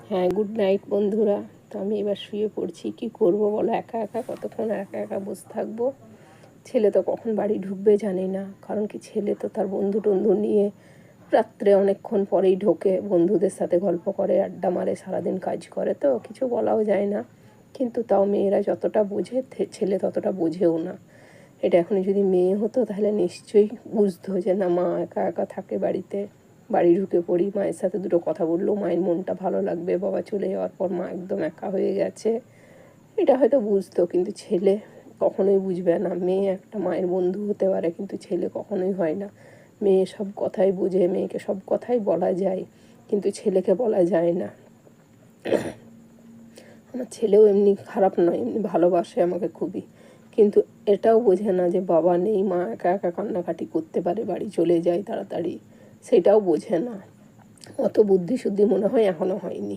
হ্যাঁ, good night বন্ধুরা। তো আমি এবার শুয়ে পড়ছি। কি করব বলো, একা একা কতক্ষণ একা একা বসে থাকবো। ছেলে তো কখন বাড়ি ঢুকবে জানি না, কারণ কি ছেলে তো তার বন্ধু টন্ধু নিয়ে রাত্রে অনেকক্ষণ পরেই ঢোকে, বন্ধুদের সাথে গল্প করে, আড্ডা মারে, সারাদিন কাজ করে, তো কিছু বলাও যায় না। কিন্তু তাও মেয়েরা যতটা বোঝে ছেলে ততটা বোঝেও না। এটা এখন যদি মেয়ে হতো তাহলে নিশ্চয়ই বুঝতো যে না, মা একা একা থাকে বাড়িতে, বাড়ি ঢুকে পড়ি, মায়ের সাথে দুটো কথা বললেও মায়ের মনটা ভালো লাগবে, বাবা চলে যাওয়ার পর মা একদম একা হয়ে গেছে, এটা হয়তো বুঝতো। কিন্তু ছেলে কখনোই বুঝবে না। মেয়ে একটা মায়ের বন্ধু হতে পারে, কিন্তু ছেলে কখনোই হয় না। মেয়ে সব কথাই বুঝে, মেয়েকে সব কথাই বলা যায়, কিন্তু ছেলেকে বলা যায় না। আমার ছেলেও এমনি খারাপ নয়, এমনি ভালোবাসে আমাকে খুবই, কিন্তু এটাও বোঝে না যে বাবা নেই, মা একা একা কান্নাকাটি করতে পারে, বাড়ি চলে যায় তাড়াতাড়ি, সেটাও বোঝে না। অত বুদ্ধি শুদ্ধি মনে হয় এখনও হয়নি।